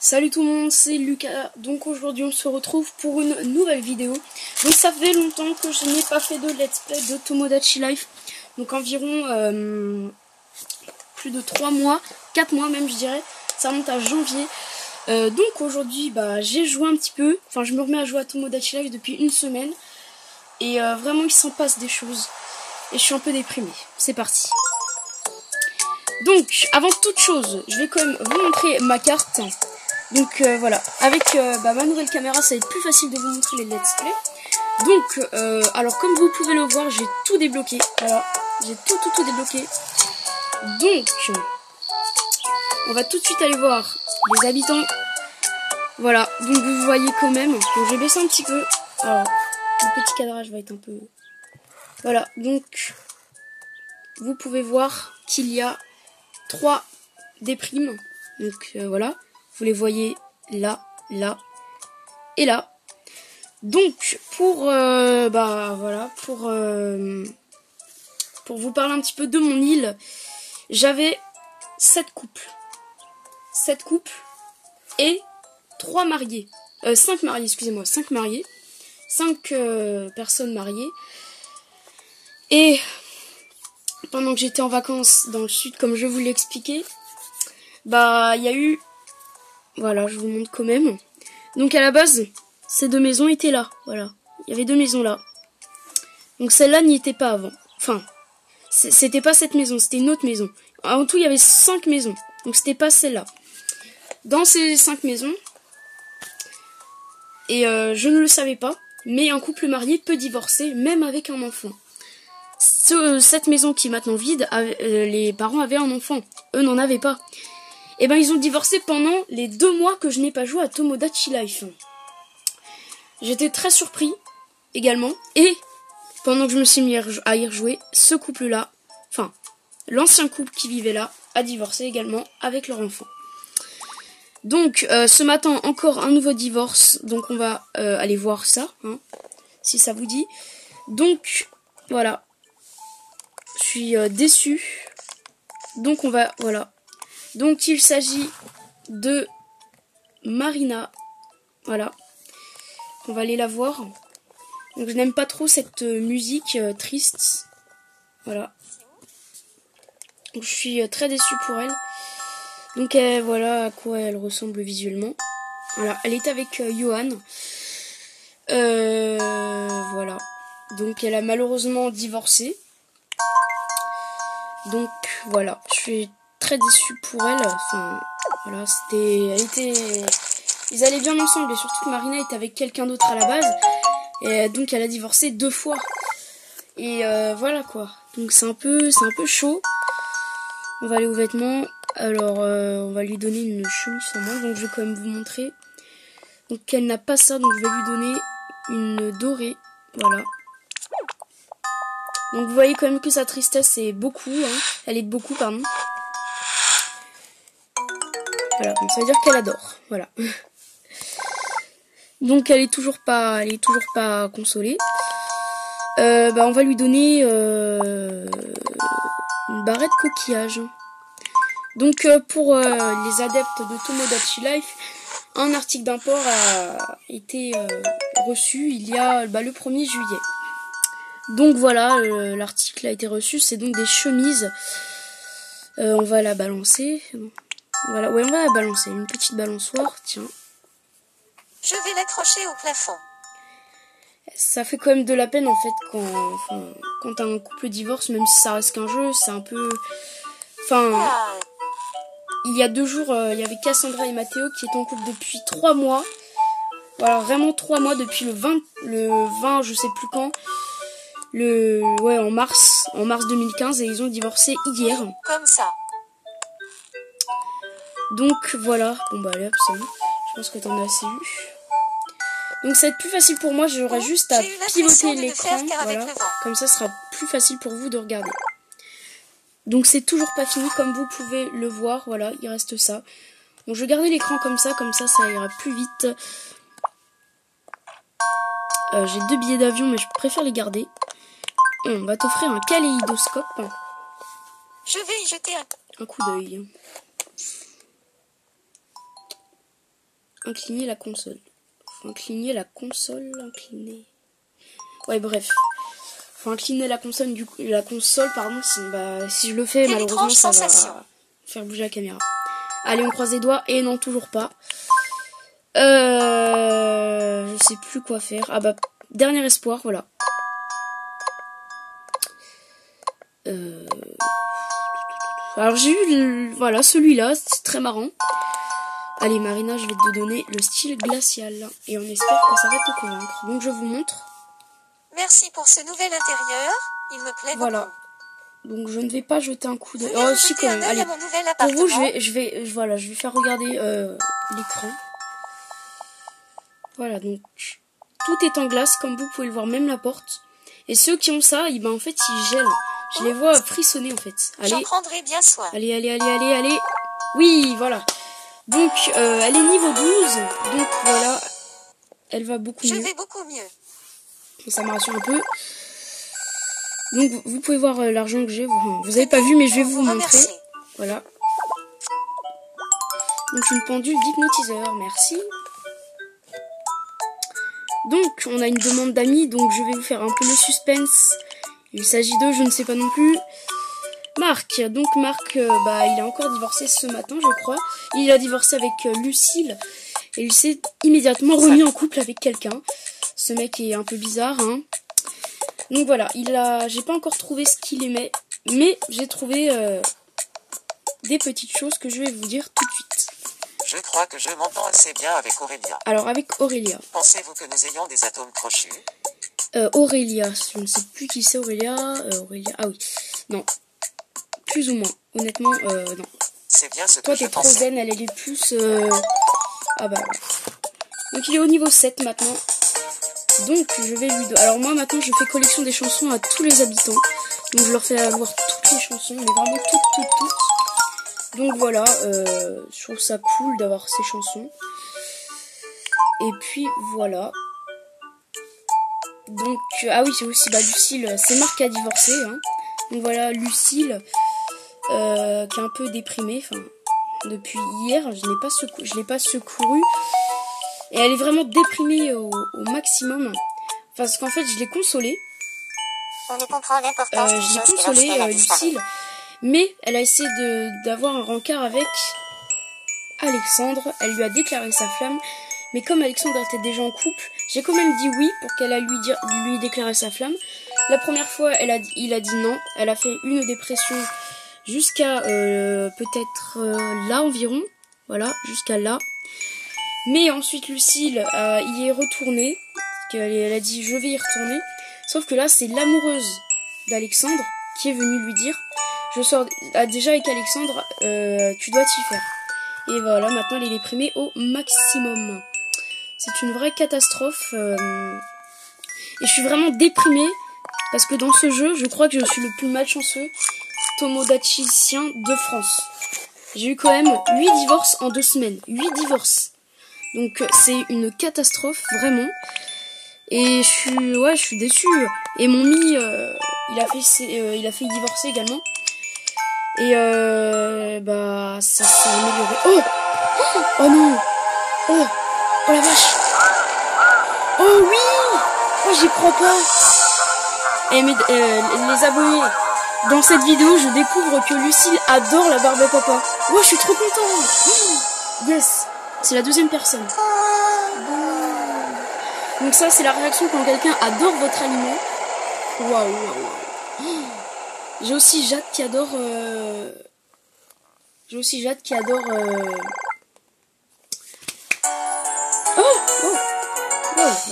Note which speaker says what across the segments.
Speaker 1: Salut tout le monde, c'est Lucas. Donc aujourd'hui on se retrouve pour une nouvelle vidéo. Donc ça fait longtemps que je n'ai pas fait de let's play de Tomodachi Life. Donc environ plus de 3 mois, 4 mois même je dirais. Ça remonte à janvier. Donc aujourd'hui j'ai joué un petit peu. Enfin je me remets à jouer à Tomodachi Life depuis une semaine. Et vraiment il s'en passe des choses. Et je suis un peu déprimée. C'est parti. Donc avant toute chose, je vais quand même vous montrer ma carte. Donc voilà, avec ma nouvelle caméra, ça va être plus facile de vous montrer les let's play. Donc, alors comme vous pouvez le voir, j'ai tout débloqué. Voilà, j'ai tout débloqué. Donc, on va tout de suite aller voir les habitants. Voilà, donc vous voyez quand même. Donc je vais baisser un petit peu. Alors, le petit cadrage va être un peu... Voilà, donc, vous pouvez voir qu'il y a 3 déprimes. Donc voilà. Vous les voyez là, là et là. Donc pour voilà, pour vous parler un petit peu de mon île, j'avais 7 couples. 7 couples et 3 mariés. 5 mariés, excusez-moi, 5 mariés. 5 personnes mariées. Et pendant que j'étais en vacances dans le sud, comme je vous l'ai expliqué, il y a eu... Voilà, je vous montre quand même. Donc à la base, ces 2 maisons étaient là. Voilà, il y avait 2 maisons là. Donc celle-là n'y était pas avant. Enfin, c'était pas cette maison, c'était une autre maison. En tout, il y avait 5 maisons. Donc c'était pas celle-là. Dans ces 5 maisons, et je ne le savais pas, mais un couple marié peut divorcer même avec un enfant. Cette maison qui est maintenant vide, les parents avaient un enfant. Eux n'en avaient pas. Et ils ont divorcé pendant les 2 mois que je n'ai pas joué à Tomodachi Life. J'étais très surpris également. Et pendant que je me suis mis à y rejouer, ce couple-là, enfin, l'ancien couple qui vivait là, a divorcé également avec leur enfant. Donc, ce matin, encore un nouveau divorce. Donc, on va aller voir ça, hein, si ça vous dit. Donc, voilà. Je suis déçue. Donc, on va, voilà. Donc il s'agit de Marina, voilà, on va aller la voir. Donc je n'aime pas trop cette musique triste, voilà. Donc, je suis très déçue pour elle. Donc voilà à quoi elle ressemble visuellement. Voilà, elle est avec Johan. Voilà, donc elle a malheureusement divorcé. Donc voilà, je suis très déçue pour elle. Enfin, voilà, ils allaient bien ensemble et surtout que Marina était avec quelqu'un d'autre à la base et donc elle a divorcé 2 fois. Et voilà quoi. Donc c'est un peu chaud. On va aller aux vêtements. Alors on va lui donner une chemise sur moi. Donc je vais quand même vous montrer. Donc elle n'a pas ça, donc je vais lui donner une dorée. Voilà. Donc vous voyez quand même que sa tristesse est beaucoup, hein. Elle est de beaucoup, pardon. Voilà, donc ça veut dire qu'elle adore, voilà. Donc elle est toujours pas consolée. On va lui donner une barrette coquillage. Donc pour les adeptes de Tomodachi Life, un article d'import a été reçu il y a le 1er juillet. Donc voilà, l'article a été reçu, c'est donc des chemises. On va la balancer. Voilà, ouais, on va la balancer. Une petite balançoire, tiens.
Speaker 2: Je vais l'accrocher au plafond.
Speaker 1: Ça fait quand même de la peine en fait quand un couple divorce, même si ça reste qu'un jeu, c'est un peu... Enfin, il y a 2 jours, il y avait Cassandra et Mathéo qui étaient en couple depuis 3 mois. Voilà, vraiment 3 mois depuis le 20, je sais plus quand. En mars 2015 et ils ont divorcé hier.
Speaker 2: Comme ça.
Speaker 1: Donc voilà, allez hop, c'est bon. Je pense que t'en as assez eu. Donc ça va être plus facile pour moi, j'aurai juste à pivoter l'écran, voilà. Comme ça, ce sera plus facile pour vous de regarder. Donc c'est toujours pas fini, comme vous pouvez le voir, voilà, il reste ça. Donc je vais garder l'écran comme ça ça ira plus vite. J'ai 2 billets d'avion, mais je préfère les garder. On va t'offrir un kaléidoscope.
Speaker 2: Je vais y jeter
Speaker 1: un coup d'œil. incliner la console. Faut incliner la console, incliner. Ouais, bref. Faut incliner la console, du coup, pardon, si je le fais, malheureusement, ça va faire bouger la caméra. Allez, on croise les doigts, et non, toujours pas. Je sais plus quoi faire. Ah bah, dernier espoir, voilà. Alors j'ai eu, voilà, celui-là, c'est très marrant. Allez Marina, je vais te donner le style glacial. Et on espère que ça va te convaincre. Donc je vous montre.
Speaker 2: Merci pour ce nouvel intérieur, il me plaît
Speaker 1: voilà.
Speaker 2: beaucoup.
Speaker 1: Donc je ne vais pas jeter un coup d'œil. Oh si quand même, allez. Pour vous, je vais faire regarder l'écran. Voilà, donc tout est en glace, comme vous pouvez le voir, même la porte. Et ceux qui ont ça, ben, en fait, ils gèlent. Je les vois frissonner, en fait. Allez.
Speaker 2: J'en prendrai bien soin.
Speaker 1: Allez. Oui, voilà. Donc, elle est niveau 12. Donc, voilà. Elle va beaucoup mieux.
Speaker 2: Je vais beaucoup mieux.
Speaker 1: Ça me rassure un peu. Donc, vous pouvez voir l'argent que j'ai. Vous n'avez pas vu, mais je vais vous montrer. Voilà. Donc, une pendule d'hypnotiseur. Merci. Donc, on a une demande d'amis. Donc, je vais vous faire un peu le suspense. Il s'agit de, je ne sais pas non plus, Marc. Donc Marc, il a encore divorcé ce matin, je crois. Il a divorcé avec Lucille. Et il s'est immédiatement remis en couple avec quelqu'un. Ce mec est un peu bizarre, hein. Donc voilà, j'ai pas encore trouvé ce qu'il aimait. Mais j'ai trouvé des petites choses que je vais vous dire tout de suite.
Speaker 3: Je crois que je m'entends assez bien avec Aurélia.
Speaker 1: Alors avec Aurélia.
Speaker 3: Pensez-vous que nous ayons des atomes crochus?
Speaker 1: Aurélia, je ne sais plus qui c'est Aurélia. Aurélia, ah oui, non, plus ou moins. Honnêtement, non.
Speaker 3: C'est bien ce que
Speaker 1: toi,
Speaker 3: je
Speaker 1: t'es trop
Speaker 3: pensais.
Speaker 1: zen, elle est plus. Ah bah. Donc il est au niveau 7 maintenant. Donc je vais lui. Alors moi maintenant je fais collection des chansons à tous les habitants. Donc je leur fais avoir toutes les chansons, mais vraiment toutes. Donc voilà, je trouve ça cool d'avoir ces chansons. Et puis voilà. Donc, ah oui, c'est aussi, Lucille, c'est Marc qui a divorcé, hein. Donc voilà, Lucille, qui est un peu déprimée, enfin, depuis hier, je l'ai pas secourue. Et elle est vraiment déprimée au maximum. Parce qu'en fait, je l'ai consolée.
Speaker 2: On ne comprend l'importance
Speaker 1: je l'ai consolée, Lucille. Mais elle a essayé d'avoir un rencard avec Alexandre. Elle lui a déclaré sa flamme. Mais comme Alexandre était déjà en couple, j'ai quand même dit oui pour qu'elle lui déclarer sa flamme. La première fois, il a dit non. Elle a fait une dépression jusqu'à peut-être là environ. Voilà, jusqu'à là. Mais ensuite, Lucille y est retournée. Elle a dit je vais y retourner. Sauf que là, c'est l'amoureuse d'Alexandre qui est venue lui dire je sors déjà avec Alexandre, tu dois t'y faire. Et voilà, maintenant elle est déprimée au maximum. C'est une vraie catastrophe. Et je suis vraiment déprimée. Parce que dans ce jeu, je crois que je suis le plus malchanceux tomodachicien de France. J'ai eu quand même 8 divorces en 2 semaines. 8 divorces. Donc c'est une catastrophe, vraiment. Et je suis déçue. Et mon mi, il a fait divorcer également. Et ça s'est amélioré. Oh non. Oh la vache. Oh oui. Oh j'y crois pas. Les abonnés, dans cette vidéo je découvre que Lucille adore la barbe à papa. Ouais, je suis trop contente. Yes. C'est la 2e personne. Donc ça c'est la réaction quand quelqu'un adore votre aliment. Waouh. J'ai aussi Jade qui adore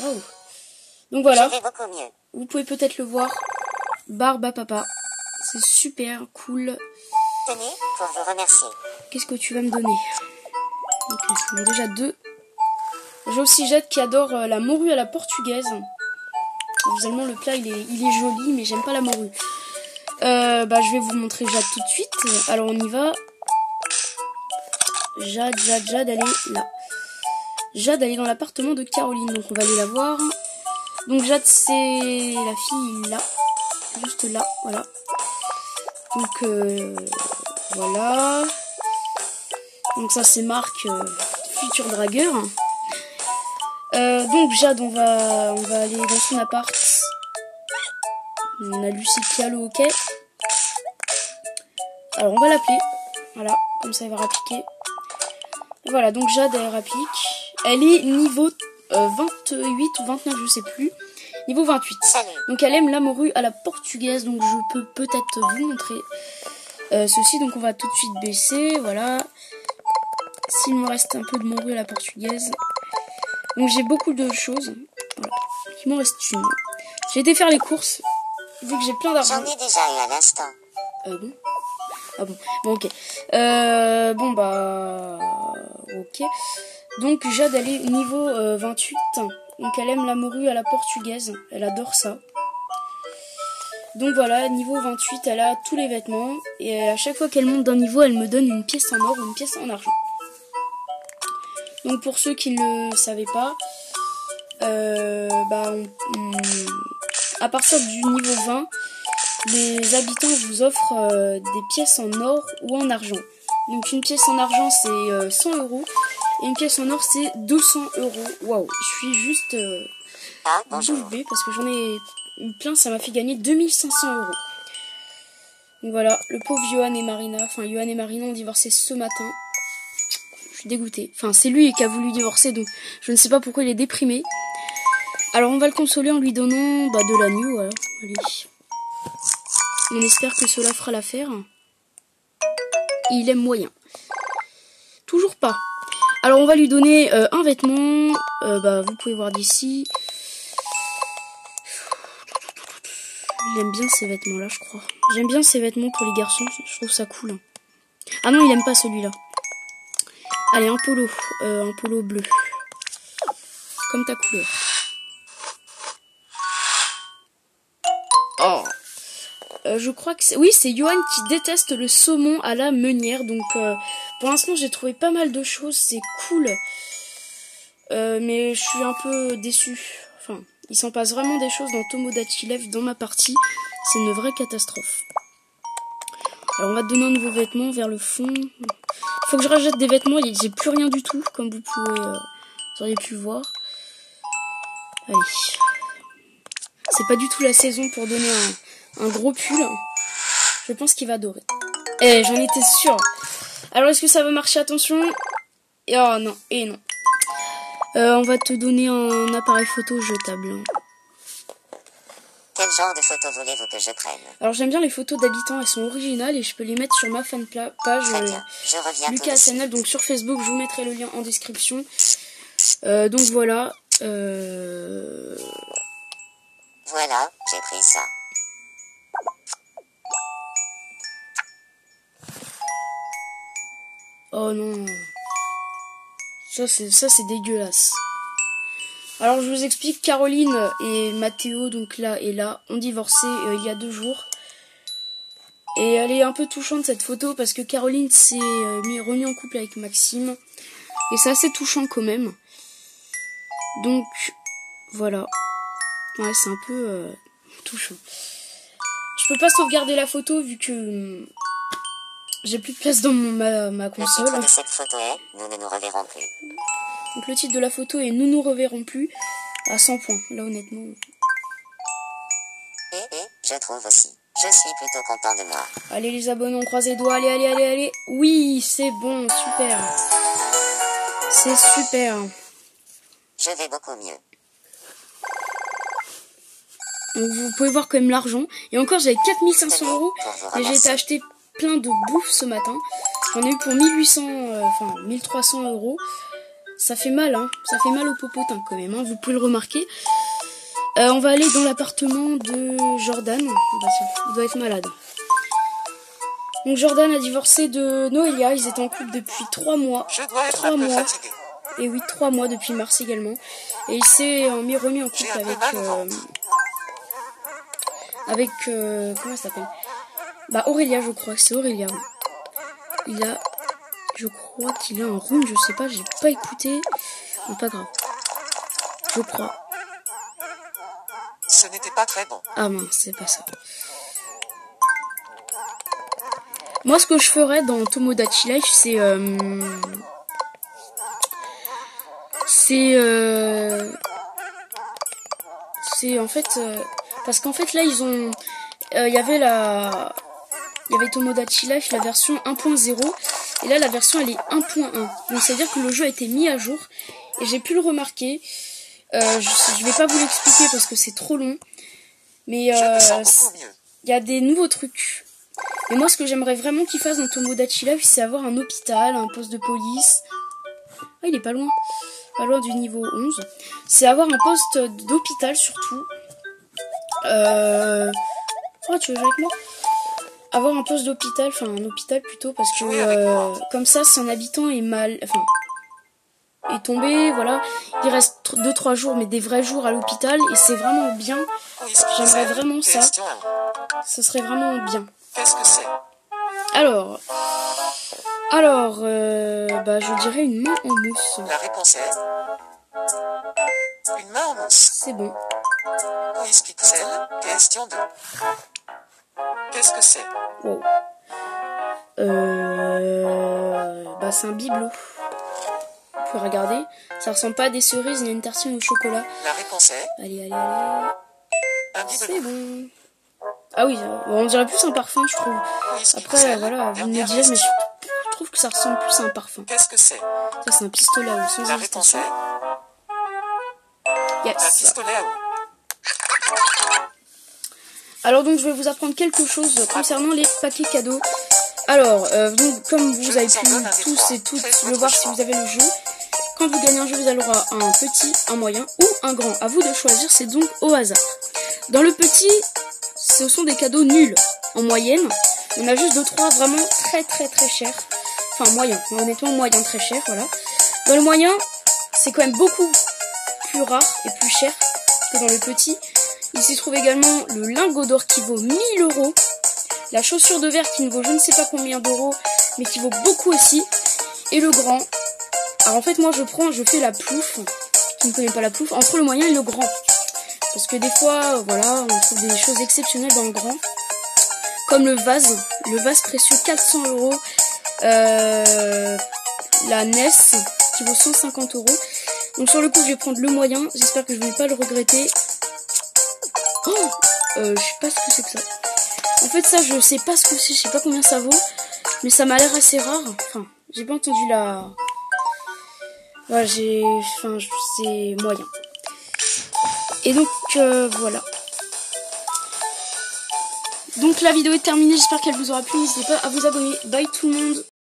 Speaker 1: Wow. Donc voilà. Vous pouvez peut-être le voir. Barbe à papa. C'est super cool.
Speaker 2: Tenez, pour vous remercier.
Speaker 1: Qu'est-ce que tu vas me donner? Ok, j'en ai déjà 2. J'ai aussi Jade qui adore la morue à la portugaise. Visuellement le plat il est joli, mais j'aime pas la morue. Je vais vous montrer Jade tout de suite. Alors on y va. Jade, elle est là. Jade, elle est dans l'appartement de Caroline, donc on va aller la voir. Donc Jade, c'est la fille là, juste là, voilà. Donc voilà. Donc ça c'est Marc, futur dragueur. Donc Jade, on va aller dans son appart. On a Lucie qui a le hockey. Alors on va l'appeler. Voilà, comme ça elle va rappliquer. Et voilà, donc Jade elle rapplique. Elle est niveau 28 ou 29, je sais plus. Niveau 28.
Speaker 2: Salut.
Speaker 1: Donc elle aime la morue à la portugaise. Donc je peux peut-être vous montrer ceci. Donc on va tout de suite baisser. Voilà. S'il me reste un peu de morue à la portugaise. Donc j'ai beaucoup de choses. Voilà. Il m'en reste une. J'ai été faire les courses. Vu que j'ai plein d'argent.
Speaker 2: J'en ai déjà eu à l'instant.
Speaker 1: Bon. Ah bon. Bon, ok. Bon, bah... Ok. Donc, Jade, elle est niveau 28. Donc, elle aime la morue à la portugaise. Elle adore ça. Donc, voilà, niveau 28, elle a tous les vêtements. Et à chaque fois qu'elle monte d'un niveau, elle me donne une pièce en or ou une pièce en argent. Donc, pour ceux qui ne le savaient pas, à partir du niveau 20, les habitants vous offrent des pièces en or ou en argent. Donc une pièce en argent c'est 100 € et une pièce en or c'est 200 €. Waouh, je suis juste
Speaker 2: Bonjour.
Speaker 1: bouche bée parce que j'en ai eu plein, ça m'a fait gagner 2500 €. Donc voilà, le pauvre Johan et Marina ont divorcé ce matin. Je suis dégoûtée. Enfin c'est lui qui a voulu divorcer, donc je ne sais pas pourquoi il est déprimé. Alors on va le consoler en lui donnant de la new. Allez. On espère que cela fera l'affaire. Il aime moyen. Toujours pas. Alors on va lui donner un vêtement. Vous pouvez voir d'ici. Il aime bien ces vêtements là, je crois. J'aime bien ces vêtements pour les garçons. Je trouve ça cool. Ah non, il aime pas celui-là. Allez, un polo bleu. Comme ta couleur. Oh. Je crois que c'est... Oui, c'est Johan qui déteste le saumon à la meunière. Donc, pour l'instant, j'ai trouvé pas mal de choses. C'est cool. Mais je suis un peu déçue. Enfin, il s'en passe vraiment des choses dans Tomodachi Life, dans ma partie. C'est une vraie catastrophe. Alors, on va te donner un nouveau vêtement vers le fond. Faut que je rajoute des vêtements. J'ai plus rien du tout, comme vous auriez pu voir. Allez. C'est pas du tout la saison pour donner un gros pull. Je pense qu'il va adorer. J'en étais sûre. Alors, est-ce que ça va marcher? Attention. Oh non, non. On va te donner un appareil photo jetable.
Speaker 2: Quel genre de photo voulez-vous que je prenne?
Speaker 1: Alors, j'aime bien les photos d'habitants. Elles sont originales et je peux les mettre sur ma fanpage
Speaker 2: Très bien, je reviens
Speaker 1: Lucas
Speaker 2: tout de suite.
Speaker 1: SNL. Donc, sur Facebook, je vous mettrai le lien en description. Donc, voilà.
Speaker 2: Voilà, j'ai pris ça.
Speaker 1: Oh non. Ça c'est dégueulasse. Alors je vous explique, Caroline et Mathéo, donc là et là, ont divorcé il y a 2 jours. Et elle est un peu touchante cette photo parce que Caroline s'est remis en couple avec Maxime. Et c'est assez touchant quand même. Donc voilà. Ouais, c'est un peu touchant. Je peux pas sauvegarder la photo vu que j'ai plus de place dans ma
Speaker 2: Le
Speaker 1: console.
Speaker 2: titre de cette photo est « Nous ne nous reverrons plus ».
Speaker 1: Donc le titre de la photo est « Nous nous reverrons plus » à 100 points. Là honnêtement.
Speaker 2: Et je trouve aussi. Je suis plutôt content de moi.
Speaker 1: Allez les abonnés, on croise les doigts. Allez. Oui, c'est bon, super. C'est super.
Speaker 2: Je vais beaucoup mieux.
Speaker 1: Donc vous pouvez voir quand même l'argent. Et encore j'avais 4500 € et j'ai été acheter plein de bouffe ce matin. J'en ai eu pour 1300 €. Ça fait mal, hein. Ça fait mal au popotin quand même, hein. Vous pouvez le remarquer. On va aller dans l'appartement de Jordan. Il doit être malade. Donc Jordan a divorcé de Noélia. Ils étaient en couple depuis 3 mois.
Speaker 3: Je dois être
Speaker 1: 3
Speaker 3: un peu
Speaker 1: mois.
Speaker 3: fatigué.
Speaker 1: Et oui, 3 mois depuis mars également. Et il s'est remis en couple
Speaker 3: J'ai un peu
Speaker 1: avec...
Speaker 3: mal au ventre.
Speaker 1: comment elle s'appelle? Aurélia, je crois. C'est Aurélia. Je crois qu'il a un rhume, je sais pas, j'ai pas écouté. Mais pas grave. Je crois.
Speaker 3: Ce n'était pas très bon.
Speaker 1: Ah mince, c'est pas ça. Moi, ce que je ferais dans Tomodachi Life, c'est c'est en fait parce qu'en fait là ils ont il y avait Tomodachi Life la version 1.0 et là la version elle est 1.1. Donc c'est à dire que le jeu a été mis à jour et j'ai pu le remarquer. Je vais pas vous l'expliquer parce que c'est trop long, mais il y a des nouveaux trucs. Et moi ce que j'aimerais vraiment qu'ils fassent dans Tomodachi Life, c'est avoir un hôpital, un poste de police. Ah, il est pas loin du niveau 11. C'est avoir un poste d'hôpital surtout. Oh, tu veux jouer avec moi? Avoir un poste d'hôpital, enfin un hôpital plutôt, parce que comme ça, si un habitant est est tombé, voilà, il reste 2-3 jours, mais des vrais jours à l'hôpital, et c'est vraiment bien. J'aimerais vraiment ça. Ce serait vraiment bien.
Speaker 3: Qu'est-ce que c'est?
Speaker 1: Alors, je dirais une main en mousse.
Speaker 3: La réponse est une main en mousse.
Speaker 1: C'est bon.
Speaker 3: Quiz Pixel, question 2. Qu'est-ce que c'est?
Speaker 1: Wow. C'est un bibelot. Vous pouvez regarder. Ça ressemble pas à des cerises ni à une tartine au chocolat.
Speaker 3: La réponse est
Speaker 1: Allez.
Speaker 3: un bibelot.
Speaker 1: C'est bon. Ah oui, on dirait plus un parfum, je trouve. Après, voilà, vous me direz, mais je trouve que ça ressemble plus à un parfum.
Speaker 3: Qu'est-ce que c'est?
Speaker 1: Ça, c'est un pistolet à eau, sans
Speaker 3: La réponse
Speaker 1: hésitation.
Speaker 3: est un
Speaker 1: Yes.
Speaker 3: pistolet à eau.
Speaker 1: Alors donc, je vais vous apprendre quelque chose concernant les paquets cadeaux. Alors, donc, comme vous avez pu tous et toutes le voir si vous avez le jeu, quand vous gagnez un jeu, vous avez le droit à un petit, un moyen ou un grand. À vous de choisir, c'est donc au hasard. Dans le petit, ce sont des cadeaux nuls. En moyenne, on a juste 2-3 vraiment très chers. Enfin, moyen. Honnêtement, moyen très cher, voilà. Dans le moyen, c'est quand même beaucoup plus rare et plus cher que dans le petit. Il s'y trouve également le lingot d'or qui vaut 1000 €. La chaussure de verre qui ne vaut je ne sais pas combien d'euros, mais qui vaut beaucoup aussi. Et le grand. Alors en fait, moi, je fais la plouffe. Qui ne connaît pas la plouffe, entre le moyen et le grand. Parce que des fois, voilà, on trouve des choses exceptionnelles dans le grand. Comme le vase précieux 400 €. La NES qui vaut 150 €. Donc sur le coup, je vais prendre le moyen. J'espère que je ne vais pas le regretter. Oh, je sais pas ce que c'est que ça. En fait, ça, je sais pas ce que c'est. Je sais pas combien ça vaut. Mais ça m'a l'air assez rare. Enfin, j'ai pas entendu la... Voilà, c'est moyen. Et donc, voilà. Donc la vidéo est terminée, j'espère qu'elle vous aura plu. N'hésitez pas à vous abonner. Bye tout le monde.